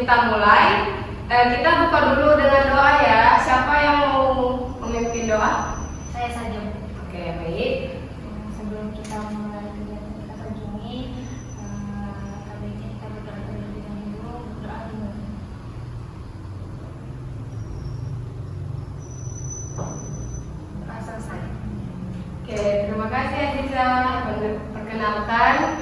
kita mulai, kita buka dulu dengan doa ya. Siapa yang mau memimpin doa? Saya saja. Oke, baik. Sebelum kita mulai kegiatan kita pagi ini, baiknya kita berdoa terlebih dahulu. Berdoa dulu. Doa selesai. Oke, terima kasih Aziza. Perkenalkan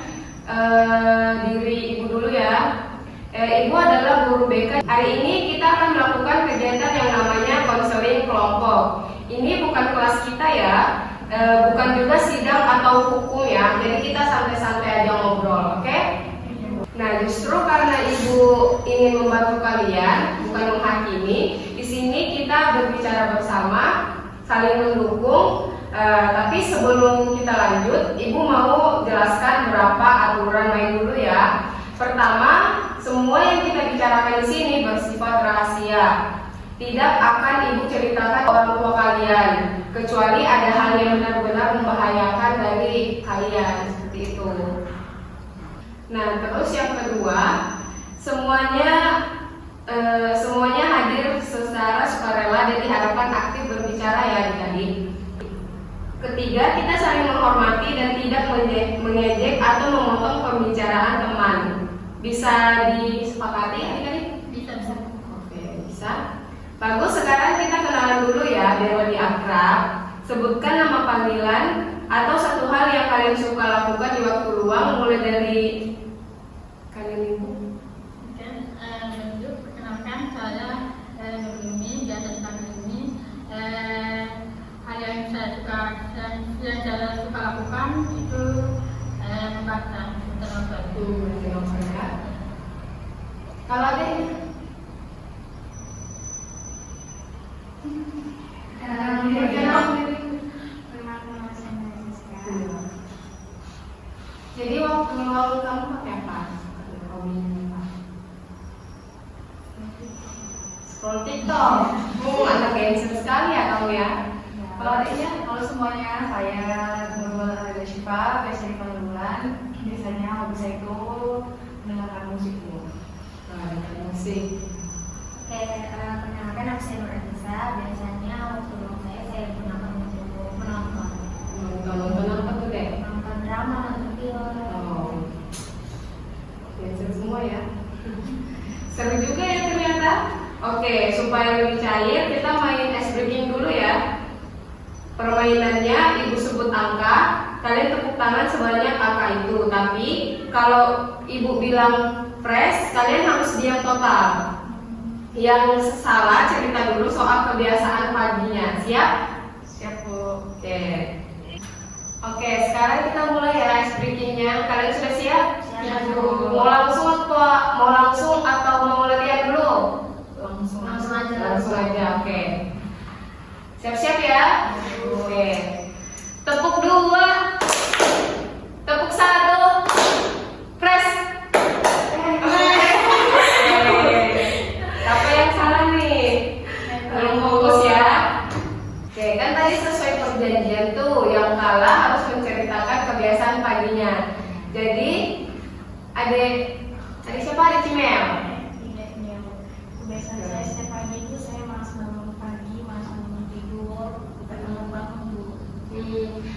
diri Ibu dulu ya. Ibu adalah guru BK. Hari ini kita akan melakukan kegiatan yang namanya konseling kelompok. Ini bukan kelas kita ya, bukan juga sidang atau hukum ya. Jadi kita santai-santai aja ngobrol, oke? Nah, justru karena Ibu ingin membantu kalian, bukan menghakimi, di sini kita berbicara bersama, saling mendukung. Tapi sebelum kita lanjut, Ibu mau jelaskan berapa aturan main dulu ya. Pertama, semua yang kita bicarakan di sini bersifat rahasia. Tidak akan Ibu ceritakan orang tua kalian, kecuali ada hal yang benar-benar membahayakan dari kalian, seperti itu. Nah, terus yang kedua, semuanya hadir secara sukarela dan diharapkan aktif berbicara ya adik-adik. Ketiga, kita saling menghormati dan tidak mengejek atau memotong pembicaraan teman. Bisa disepakati adik-adik? Bisa. Oke, bisa. Bagus, sekarang kita kenalan dulu ya biar lebih akrab. Sebutkan nama panggilan atau satu hal yang kalian suka lakukan di waktu luang, mulai dari kalian Ibu. Perkenalkan, saya Nurumi dan ini hal yang saya suka lakukan itu membaca Nonton ya. Kalau ada ini? Jadi waktu luang kamu pakai apa? Scroll TikTok. Anak gengsi sekali ya kamu ya. Kalau adiknya? Halo semuanya, saya Nurul Ada Syifa, biasa dipanggil Bulan. Biasanya hobi saya itu mendengarkan musik dulu. Musik. Oke, perkenalkan aku saya Nur Anissa. Biasanya waktu luang saya gunakan untuk menonton Nonton apa tuh deh? nonton drama, nonton film. Oh, seru semua ya. Seru juga ya ternyata. Oke, supaya lebih cair, kita main ice breaking dulu ya. Permainannya, Ibu sebut angka, kalian tepuk tangan sebanyak angka itu. Tapi kalau Ibu bilang fresh, kalian harus diam total. Yang salah cerita dulu soal kebiasaan paginya. Siap? Siap Bu. Oke, sekarang kita mulai ya ice breakingnya. Kalian sudah siap? Siap. Mau langsung atau mau latihan dulu? Langsung aja. Langsung aja, oke. Siap-siap ya? Oke. Tepuk 2, tepuk 1, press. Apa yang salah nih? Belum fokus ya. Oke, kan tadi sesuai perjanjian tuh, yang kalah harus menceritakan kebiasaan paginya. Jadi, adik siapa? Adik Cimel. Kebiasaan saya setiap pagi itu saya malas bangun pagi, malas bangun tidur, bukan bangun dulu.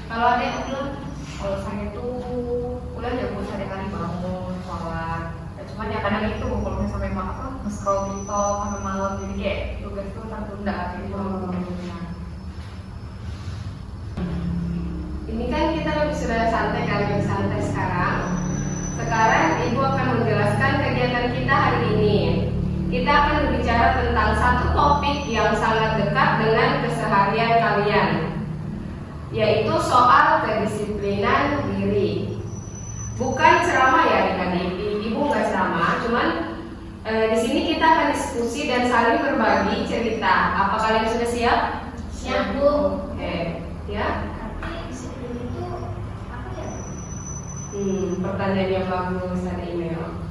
Kalau adik belum? Kalau saya itu kuliah ya Bu, sehari kali bangun, sholat. Ya, cuman ya kadang itu Bu, kalau misalnya sampai nge-scroll TikTok sampai malam, jadi kayak tugas tuh tertunda gitu. Ini kan kita sudah santai kan, lebih santai sekarang. Sekarang Ibu akan menjelaskan kegiatan kita hari ini. Kita akan berbicara tentang satu topik yang sangat dekat dengan keseharian kalian, yaitu soal kedisiplinan diri. Bukan ceramah ya adik-adik, Ibu nggak ceramah, cuman di sini kita akan diskusi dan saling berbagi cerita. Apa kalian sudah siap? Siap Bu. Oke, ya. Tapi disiplin itu apa ya? Pertanyaan yang bagus, ada email.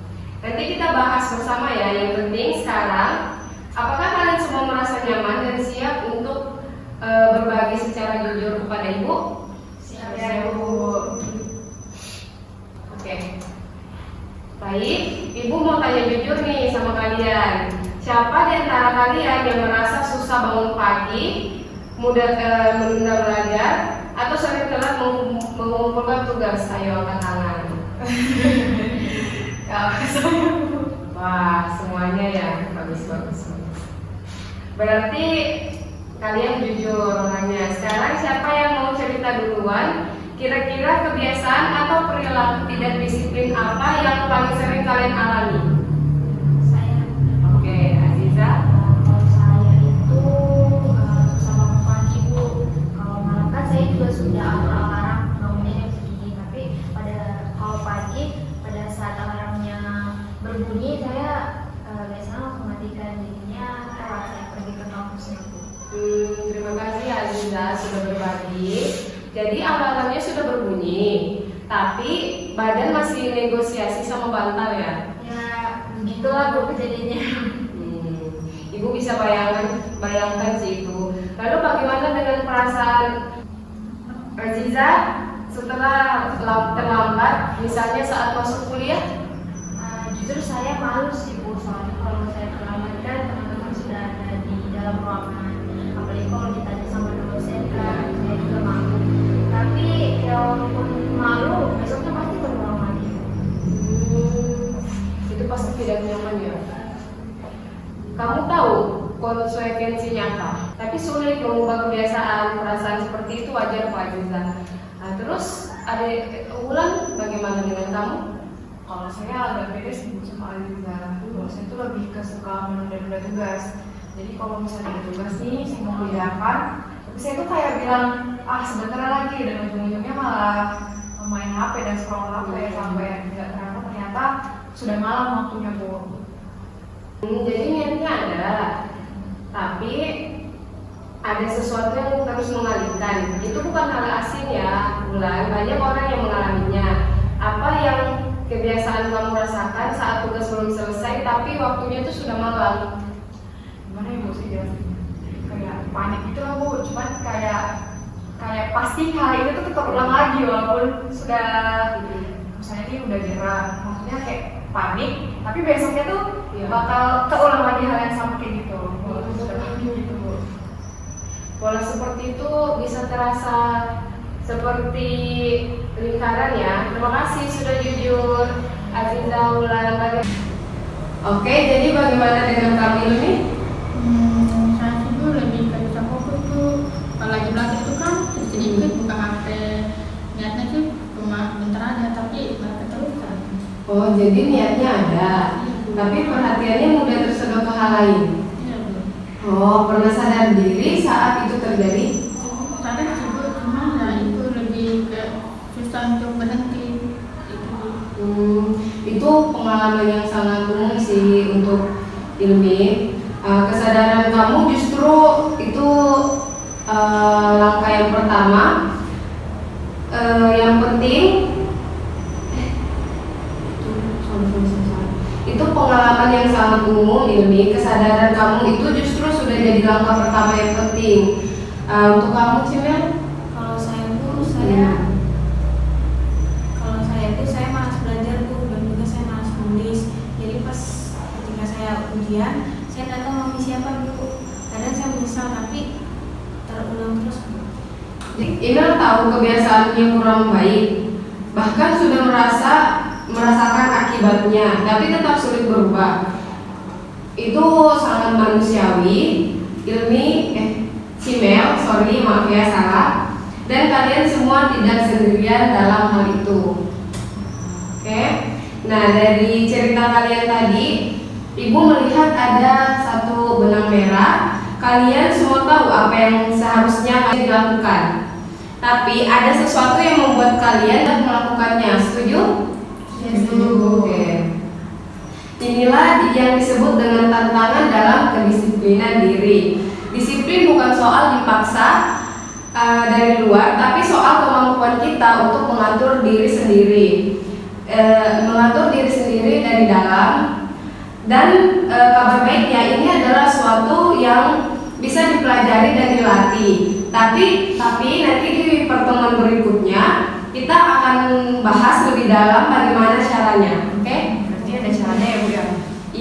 Nanti kita bahas bersama ya. Yang penting sekarang, apakah kalian semua merasa nyaman dan siap untuk berbagi secara jujur kepada Ibu? Siap Ya, Bu. Oke. Baik, Ibu mau tanya jujur nih sama kalian. Siapa di antara kalian yang merasa susah bangun pagi, mudah menunda belajar, atau sering telat mengumpulkan tugas? Ayo angkat tangan. Wah, semuanya ya bagus. Berarti kalian jujur orangnya. Sekarang siapa yang mau cerita duluan? Kira-kira kebiasaan atau perilaku tidak disiplin apa yang paling sering kalian alami? Saya. Oke, Aziza. Kalau saya itu susah bangun pagi Bu. Kalau malam kan saya juga sudah atur alarm bangunnya jam segini. Tapi kalau pagi pada saat alarmnya berbunyi saya biasanya langsung matikan, jadinya telat saya pergi ke kampusnya Bu. Terima kasih Aziza sudah berbagi. Jadi alarmnya sudah berbunyi, tapi badan masih negosiasi sama bantal ya? Ya begitulah Bu kejadiannya. Ibu bisa bayangkan sih itu. Lalu bagaimana dengan perasaan Aziza setelah terlambat, misalnya saat masuk kuliah? Jujur saya malu sih Bu, soalnya kalau saya terlambat kan teman-teman sudah ada di dalam ruangan, apalagi kalau ditanya sama dosen kan saya juga malu. Tapi ya walaupun malu, besoknya pasti terulang lagi. Itu pasti tidak nyaman ya. Kamu tahu konsekuensinya apa, tapi sulit mengubah kebiasaan. Perasaan seperti itu wajar Pak Aziza. Nah, terus ada Wulan, bagaimana dengan kamu? Kalau saya agak beda sih Bu sama Aziza. Kalau saya tuh lebih ke suka menunda-nunda tugas. Jadi kalau misalnya ada tugas nih, saya mau kerjakan, tapi saya tuh kayak bilang, sebentar lagi, dan ujung-ujungnya malah main HP dan scroll HP sampai nggak ternyata sudah malam waktunya Bu. Jadi niatnya ada, tapi ada sesuatu yang terus mengalihkan. Itu bukan hal asing ya, Bulan. Banyak orang yang mengalaminya. Apa yang kebiasaan kamu rasakan saat tugas belum selesai, tapi waktunya itu sudah malam? Gimana ya Bu sih jelasin? Kayak panik gitu lah Bu. Cuman kayak pasti hal itu tuh terulang lagi walaupun sudah misalnya ini udah nyerah. Maksudnya kayak panik, tapi besoknya tuh bakal keulang lagi hal yang sama kayak gitu. Walaupun sudah panik gitu Bu. Pola seperti itu bisa terasa seperti lingkaran ya. Terima kasih sudah jujur, Aziza, Wulan. Oke, jadi bagaimana dengan Kamil nih? Saya itu lebih ke bisa fokus tuh. Kalau lagi belajar itu kan sedikit buka HP. Niatnya sih cuma bentar aja, tapi mereka terus kan. Oh, jadi niatnya ada, tapi perhatiannya mudah tersedot ke hal lain. Iya Bu. Oh, pernah sadar diri saat itu terjadi? Sadar sih Bu, cuma ya itu lebih ke susah untuk berhenti. Itu pengalaman yang sangat umum sih untuk Ilmi. Kesadaran kamu justru itu langkah yang pertama. Yang penting itu pengalaman yang sangat umum Ilmi. Kesadaran kamu itu justru sudah jadi langkah pertama yang penting. Untuk kamu Cimel? Kalau saya Bu, kalau saya itu saya malas belajar Bu, dan juga saya malas nulis. Jadi pas ketika saya ujian, saya nggak tahu mau ngisi apa Bu. Kadang saya menyesal, tapi terulang terus Bu. Inal tahu kebiasaannya kurang baik, bahkan sudah merasakan akibatnya, tapi tetap sulit berubah. Itu sangat manusiawi. Cimel, maaf ya salah. Dan kalian semua tidak sendirian dalam hal itu. Oke. Nah, dari cerita kalian tadi, Ibu melihat ada satu benang merah. Kalian semua tahu apa yang seharusnya kalian dilakukan, tapi ada sesuatu yang membuat kalian tidak melakukannya. Setuju? Setuju. Oke. Inilah yang disebut dengan tantangan dalam kedisiplinan diri. Disiplin bukan soal dipaksa dari luar, tapi soal kemampuan kita untuk mengatur diri sendiri, mengatur diri sendiri dari dalam. Dan kabar baiknya ini adalah suatu yang bisa dipelajari dan dilatih. Tapi nanti di pertemuan berikutnya kita akan bahas lebih dalam bagaimana caranya. Oke? Berarti ada caranya ya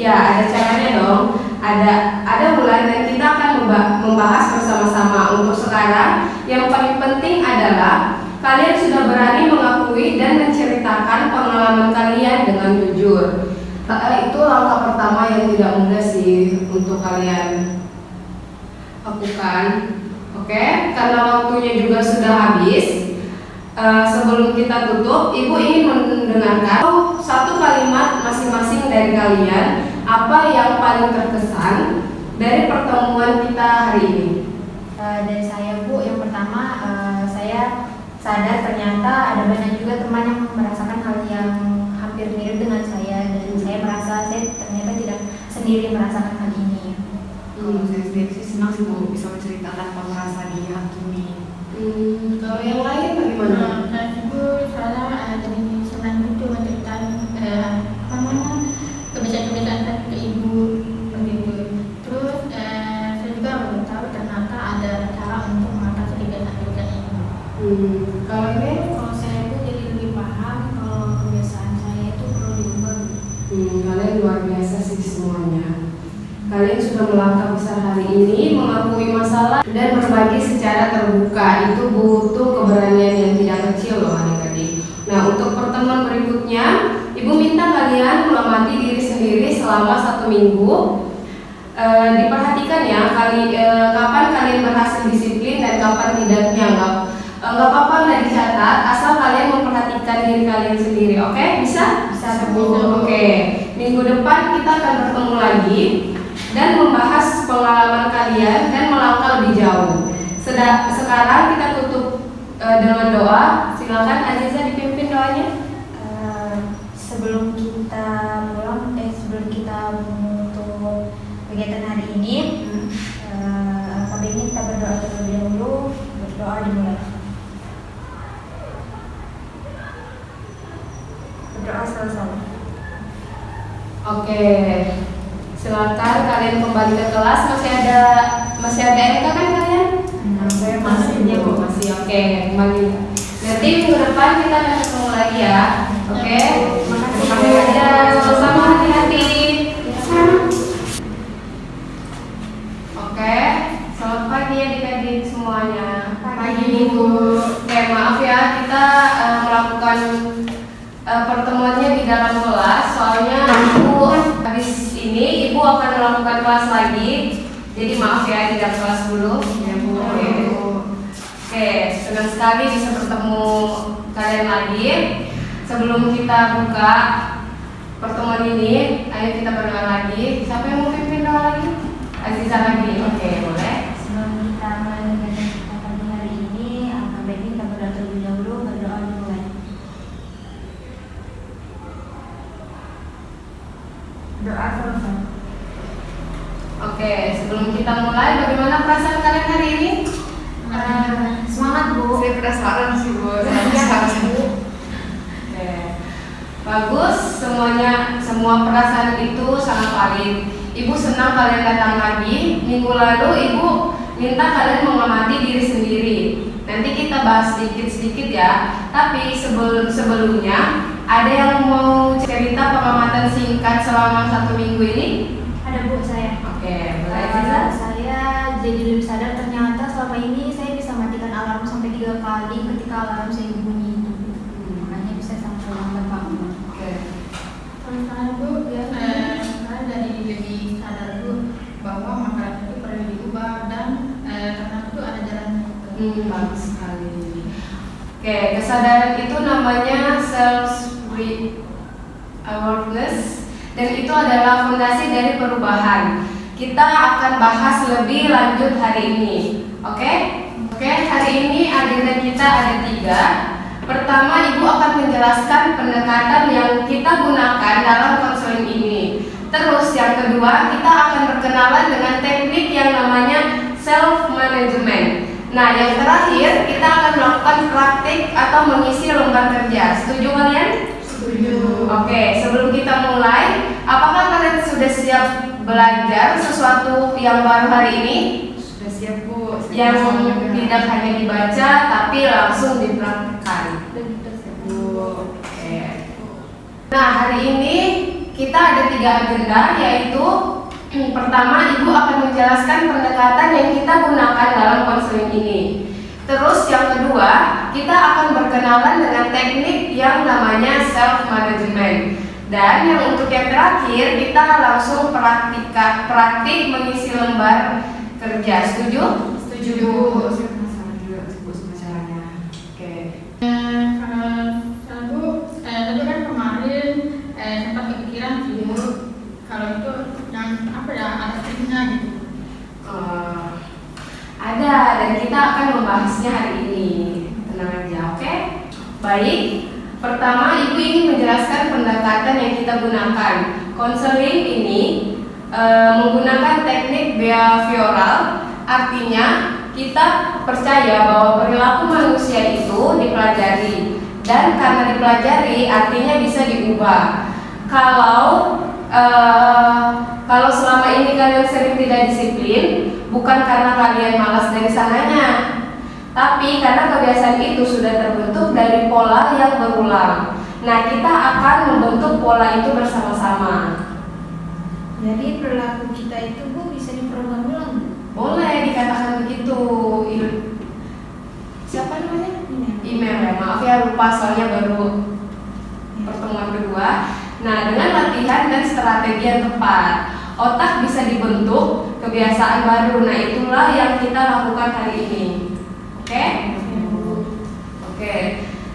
Ya, ada caranya dong. Ada mulai dan kita akan membahas bersama-sama. Untuk sekarang, yang paling penting adalah kalian sudah berani mengakui dan menceritakan pengalaman kalian dengan jujur. Itu langkah pertama yang tidak mudah sih untuk kalian lakukan. Oke, karena waktunya juga sudah habis. Sebelum kita tutup, Ibu ingin mendengarkan satu kalimat masing-masing dari kalian. Apa yang paling terkesan dari pertemuan kita hari ini? Dari saya Bu, yang pertama saya sadar ternyata ada banyak juga teman yang merasakan hal yang hampir mirip dengan saya, dan saya merasa saya ternyata tidak sendiri merasakan hal ini. Kalau saya sendiri sih senang sih Bu bisa menceritakan apa merasa di Hakimi. Kalau yang lain bagaimana? Saya juga jadi senang itu menceritakan kebiasaan-kebiasaan saya ke ibu begitu. Terus saya juga baru tahu ternyata ada cara untuk mengatasi kebiasaan-kebiasaan ini. Kalau ini? Kalau saya itu jadi lebih paham kalau kebiasaan saya itu perlu diubah. Kalian luar biasa sih semuanya. Kalian sudah melangkah besar hari ini, mengakui masalah dan berbagi secara terbuka. Itu butuh keberanian yang tidak kecil loh adik-adik. Nah, untuk pertemuan berikutnya, Ibu minta kalian mengamati diri sendiri selama 1 minggu. Diperhatikan ya, kapan kalian berhasil disiplin dan kapan tidaknya. Nggak apa-apa nggak dicatat, asal kalian memperhatikan diri kalian sendiri. Oke, bisa? Bisa, Bu. Oke, minggu depan kita akan bertemu lagi dan membahas pengalaman kalian dan melangkah lebih jauh. Sekarang kita tutup dengan doa. Silakan Aziza dipimpin doanya. Sebelum kita pulang, sebelum kita menutup kegiatan hari ini, kali ini kita berdoa terlebih dahulu. Berdoa dimulai. Berdoa sama-sama. Oke, silakan kalian kembali ke kelas. Masih ada MK kan kalian? Saya Masih. Oke, kembali. Nanti minggu depan kita akan ketemu lagi ya. Oke. Makasih aja. Sama hati-hati. Oke. Selamat pagi adik-adik semuanya. Pagi, Ibu. Oke, maaf ya kita melakukan pertemuannya di dalam kelas. Soalnya Ibu habis ini Ibu akan melakukan kelas lagi. Jadi maaf ya di dalam kelas dulu. Ya Bu. Oke, senang sekali bisa bertemu kalian lagi. Sebelum kita buka pertemuan ini, ayo kita berdoa lagi. Siapa yang mau pimpin doa lagi? Aziza lagi. Oke, boleh. Sebelum kita melanjutkan kita pagi hari ini, baiknya kita berdoa terlebih dahulu. Berdoa dimulai. Doa selesai. Oke, sebelum kita mulai, bagaimana perasaan kalian hari ini? Semangat Bu. Saya penasaran sih Bu. Oke, bagus. Semua perasaan itu sangat valid. Ibu senang kalian datang lagi. Minggu lalu Ibu minta kalian mengamati diri sendiri. Nanti kita bahas sedikit-sedikit ya. Tapi sebelumnya, ada yang mau cerita pengamatan singkat selama 1 minggu ini? Ada Bu, saya. Oke, boleh Aziza? Saya jadi lebih sadar ternyata selama ini saya bisa matikan alarm sampai 3 kali ketika alarm saya bunyi. Makanya bisa sampai lambat bangun. Oke. Kalau saya Bu, saya jadi lebih sadar Bu bahwa masyarakat itu perlu diubah dan ternyata itu ada jalannya. Bagus sekali. Oke, kesadaran itu namanya self awareness dan itu adalah fondasi dari perubahan. Kita akan bahas lebih lanjut hari ini. Oke, hari ini agenda kita ada 3. Pertama, Ibu akan menjelaskan pendekatan yang kita gunakan dalam konseling ini. Terus yang kedua, kita akan berkenalan dengan teknik yang namanya self management. Nah, yang terakhir kita akan melakukan praktik atau mengisi lembar kerja. Setuju kalian? Setuju. Oke, sebelum kita mulai, apakah kalian sudah siap belajar sesuatu yang baru hari ini? Sudah siap Bu. Yang tidak hanya dibaca tapi langsung dipraktikkan. Bu. Oke. Nah, hari ini kita kita ada 3 agenda, yaitu pertama, Ibu akan menjelaskan pendekatan yang kita gunakan dalam konseling ini. Terus yang kedua, kita akan berkenalan dengan teknik yang namanya self management. Dan yang untuk yang terakhir, kita langsung praktik mengisi lembar kerja. Setuju? Setuju. Saya penasaran juga sama caranya. Oke. Kalau tadi kan kemarin sempat kepikiran sih Bu, kalau itu yang apa ya, ada triknya gitu. Ada, dan kita akan membahasnya hari ini. Tenang aja, oke? Baik, pertama Ibu ingin menjelaskan pendekatan yang kita gunakan. Konseling ini menggunakan teknik behavioral, artinya kita percaya bahwa perilaku manusia itu dipelajari, dan karena dipelajari artinya bisa diubah. Kalau selama ini kalian sering tidak disiplin, bukan karena kalian malas dari sananya, tapi karena kebiasaan itu sudah terbentuk dari pola yang berulang. Nah, kita akan membentuk pola itu bersama-sama. Jadi perilaku kita itu Bu bisa diprogram ulang. Boleh dikatakan begitu. Siapa namanya? Email ya, maaf ya, lupa soalnya baru pertemuan kedua. Nah, dengan latihan dan strategi yang tepat, otak bisa dibentuk kebiasaan baru. Nah, itulah yang kita lakukan hari ini. Oke? Oke.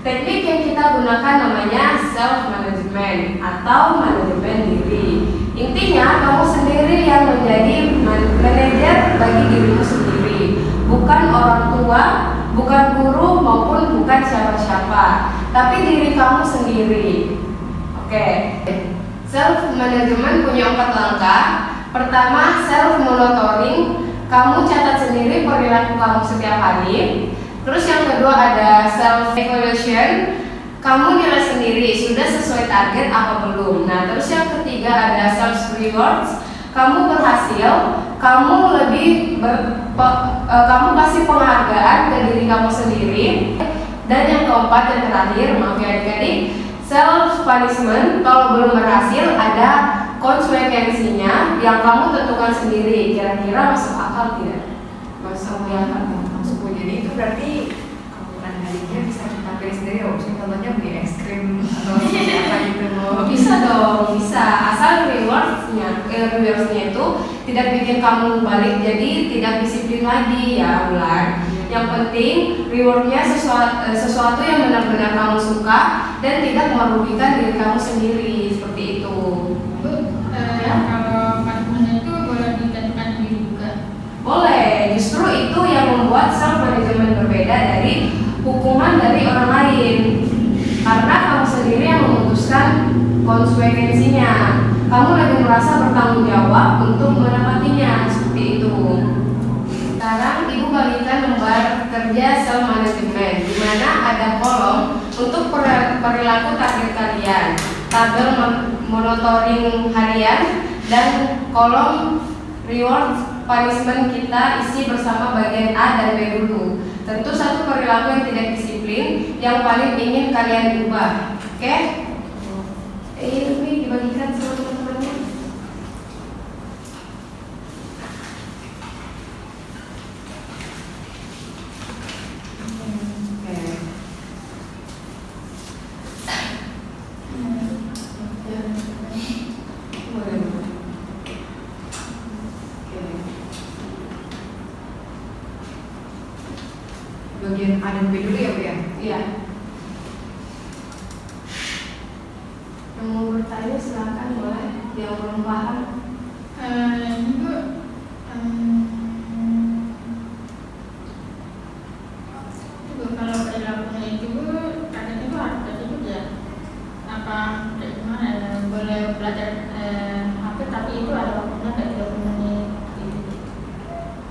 Teknik yang kita gunakan namanya self management atau manajemen diri. Intinya kamu sendiri yang menjadi manajer bagi dirimu sendiri, bukan orang tua, bukan guru, maupun bukan siapa-siapa, tapi diri kamu sendiri. Oke. Self management punya 4 langkah. Pertama, self monitoring. Kamu catat sendiri perilaku kamu setiap hari. Terus yang kedua ada self evaluation. Kamu nilai sendiri sudah sesuai target apa belum. Nah, terus yang ketiga ada self rewards. Kamu berhasil, kamu kamu kasih penghargaan ke diri kamu sendiri. Dan yang keempat dan terakhir, maaf ya adik-adik, self punishment. Kalau belum berhasil ada konsekuensinya yang kamu tentukan sendiri. Kira-kira masuk akal tidak? Masuk akal. Masuk. Jadi itu berarti kalau adiknya bisa kita pilih sendiri. Contohnya beli es krim atau apa gitu. Bisa dong, bisa. Asal rewardsnya itu tidak bikin kamu balik jadi tidak disiplin lagi ya Bulan. Yang penting rewardnya sesuatu yang benar-benar kamu suka dan tidak merugikan diri kamu sendiri, seperti itu. Bu, kalau punishment itu boleh ditentukan sendiri juga. Boleh, justru itu yang membuat self management berbeda dari hukuman dari orang lain. Karena kamu sendiri yang memutuskan konsekuensinya. Kamu lebih merasa bertanggung jawab untuk mendapatinya, seperti itu. Sekarang Ibu bagikan lembar kerja self management, di mana ada kolom untuk perilaku target kalian, tabel monitoring harian, dan kolom reward punishment kita isi bersama bagian A dan B dulu. Tentu satu perilaku yang tidak disiplin yang paling ingin kalian ubah. Oke? Ini dibagikan sama teman-temannya. Bagian A dan B dulu ya Bu ya? Iya. Yang mau bertanya silakan, boleh. Yang belum paham. Ibu, kalau perilakunya itu Bu, katanya itu harus tersebut ya. Apa kayak gimana ya? Boleh belajar apa tapi itu ada waktunya kayak 30 menit gitu.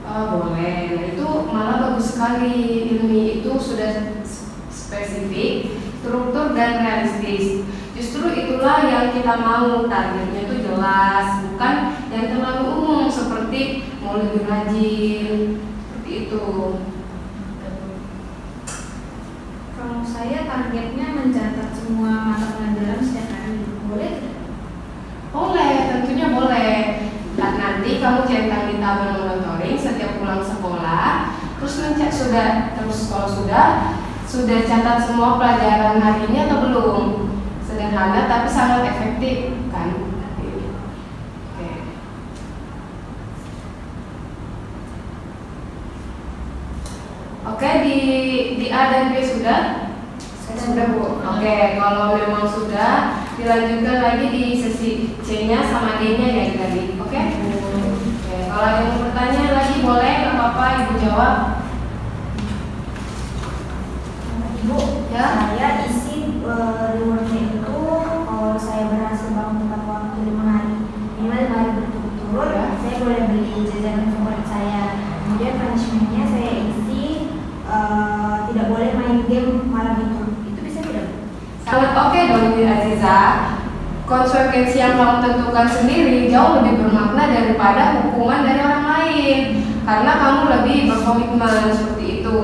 Oh, boleh. Nah, itu malah bagus sekali. Ilmi itu sudah spesifik, struktur dan realistis. Justru itulah yang kita mau, targetnya itu jelas, bukan yang terlalu umum seperti mau lebih rajin, seperti itu. Kalau saya targetnya mencatat semua mata pelajaran setiap hari. Boleh tidak? Oh centang di tabel monitoring setiap pulang sekolah. Terus kalau sudah catat semua pelajaran hari ini atau belum? Sederhana tapi sangat efektif kan? Oke, di A dan B sudah? Saya sudah, Bu. Oke, kalau memang sudah, dilanjutkan lagi di sesi C-nya sama D-nya ya tadi. Oke? Oke, kalau ada yang mau bertanya lagi boleh, nggak apa-apa, Ibu jawab. Ibu, Ya? saya isi rewardnya itu kalau saya berhasil bangun tepat waktu 5 hari, minimal 5 hari berturut-turut, Ya. saya boleh beli jajanan favorit saya. Kemudian punishmentnya saya isi tidak boleh main game malam itu bisa tidak, Bu? Sangat oke dong, Ibu Aziza. Konsekuensi yang kamu tentukan sendiri jauh lebih bermakna daripada hukuman dari orang lain, karena kamu lebih berkomitmen seperti itu.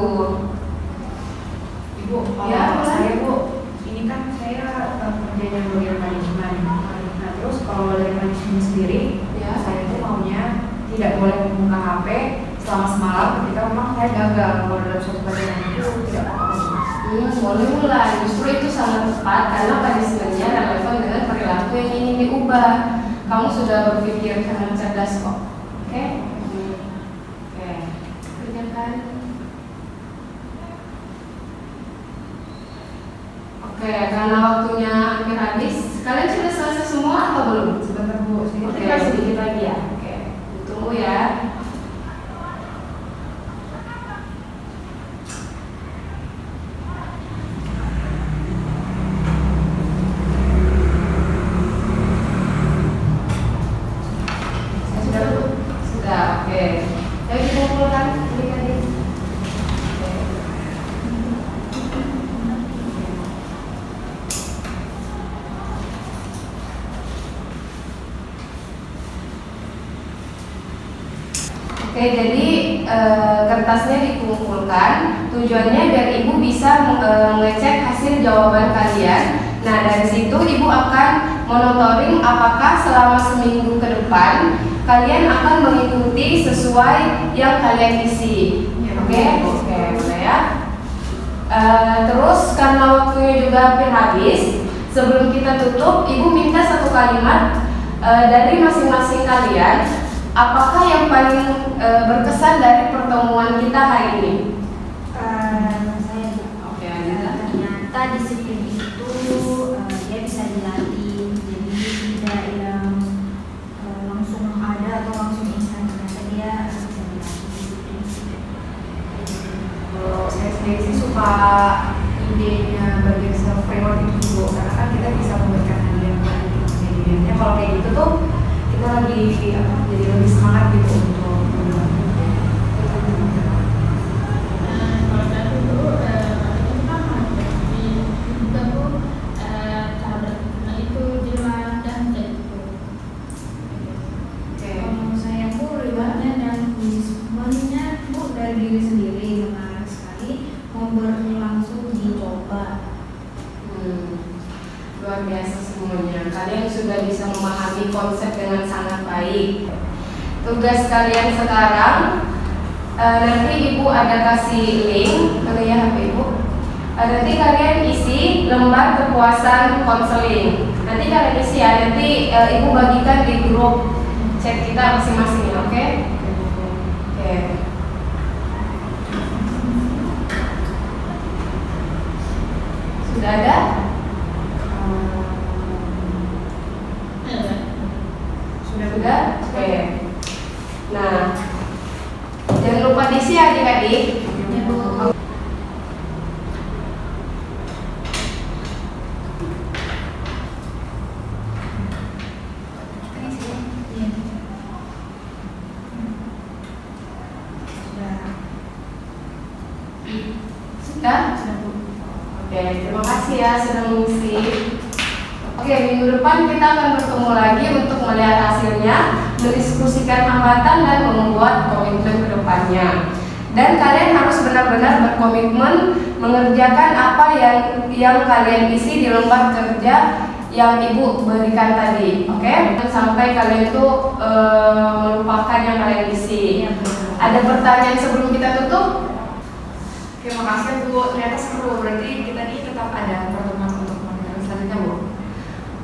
Ibu, kalau Ya, saya, Bu, ini kan saya kerjanya bagian manajemen. Nah, terus kalau dari manajemen sendiri, Ya. saya itu maunya tidak boleh membuka HP selama semalam ketika memang saya gagal kalau dalam suatu pelajaran itu tidak apa-apa. Boleh mulai, justru itu sangat tepat karena punishment-nya relevan dengan perilaku yang ingin diubah. Kamu sudah berpikir sangat cerdas kok. Oke? Oke. Kerjakan. Oke, karena waktunya hampir habis, kalian sudah selesai semua atau belum? Sebentar, Bu, saya Oke, tinggal sedikit lagi ya. Oke, tunggu ya. Sudah, Bu? Sudah, oke. Ayo dikumpulkan ini tadi. Oke. Oke, jadi kertasnya dikumpulkan. Tujuannya biar ibu bisa mengecek hasil jawaban kalian. Nah, dari situ ibu akan monitoring apakah selama seminggu ke depan kalian akan mengikuti sesuai yang kalian isi. Oke, boleh ya. Terus karena waktunya juga hampir habis, sebelum kita tutup, ibu minta satu kalimat dari masing-masing kalian. Apakah yang paling berkesan dari pertemuan kita hari ini? Saya Oke, Aziza. ternyata disiplin itu dia bisa dilatih, jadi tidak yang langsung ada atau langsung instan. Ternyata dia bisa dilatih disiplin. Kalau saya sendiri sih suka idenya bagian self reward itu, Bu, karena kan kita bisa memberikan hadiah kepada dirinya. Kalau kayak gitu tuh kita lagi jadi lebih semangat gitu untuk Kalau saya dulu itu kan juga Bu cara itu jelas dan gitu. Oke. Kalau saya Bu, rewardnya dan punishment-nya Bu dari diri sendiri, menarik sekali, mau langsung dicoba. Luar biasa semuanya. Kalian sudah bisa memahami konsep dengan sangat baik. Tugas kalian sekarang, nanti ibu ada kasih link, ya HP ibu. Nanti kalian isi lembar kepuasan konseling. Nanti kalian isi ya. Nanti ibu bagikan di grup chat kita masing-masing ya, oke? Oke. Sudah ada? Sudah? Oke. Nah, jangan lupa diisi ya adik-adik. Ya Bu. Iya. Sudah? Oke, terima kasih ya sudah mengisi. Oke, minggu depan kita akan bertemu lagi untuk melihat hasilnya, mendiskusikan hambatan dan membuat komitmen ke depannya. Dan kalian harus benar-benar berkomitmen mengerjakan apa yang kalian isi di lembar kerja yang Ibu berikan tadi, oke? Jangan sampai kalian tuh melupakan yang kalian isi. Ada pertanyaan sebelum kita tutup? Oke, makasih Bu. Ternyata seru. Berarti kita ini tetap ada pertemuan untuk materi selanjutnya, Bu.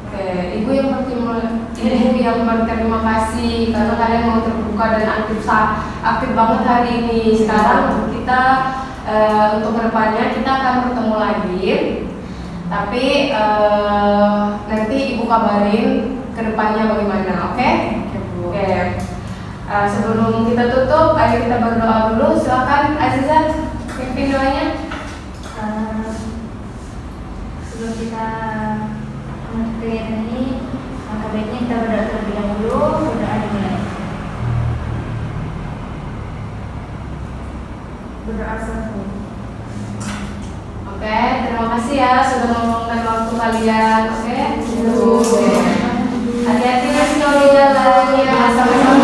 Oke, Ibu yang berterima kasih karena kalian mau terbuka dan aktif banget hari ini. Sekarang untuk kita untuk kedepannya kita akan bertemu lagi. Tapi nanti Ibu kabarin kedepannya bagaimana, oke? Oke. Sebelum kita tutup, ayo kita berdoa dulu. Silakan Aziza, pimpin doanya. Sebelum kita menutup kegiatan ini, maka baiknya kita berdoa terlebih dahulu. Berdoa dimulai. Berdoa satu. Oke, terima kasih ya sudah meluangkan waktu kalian. Oke. Hati-hati nanti kalau di jalan ya. Sama-sama.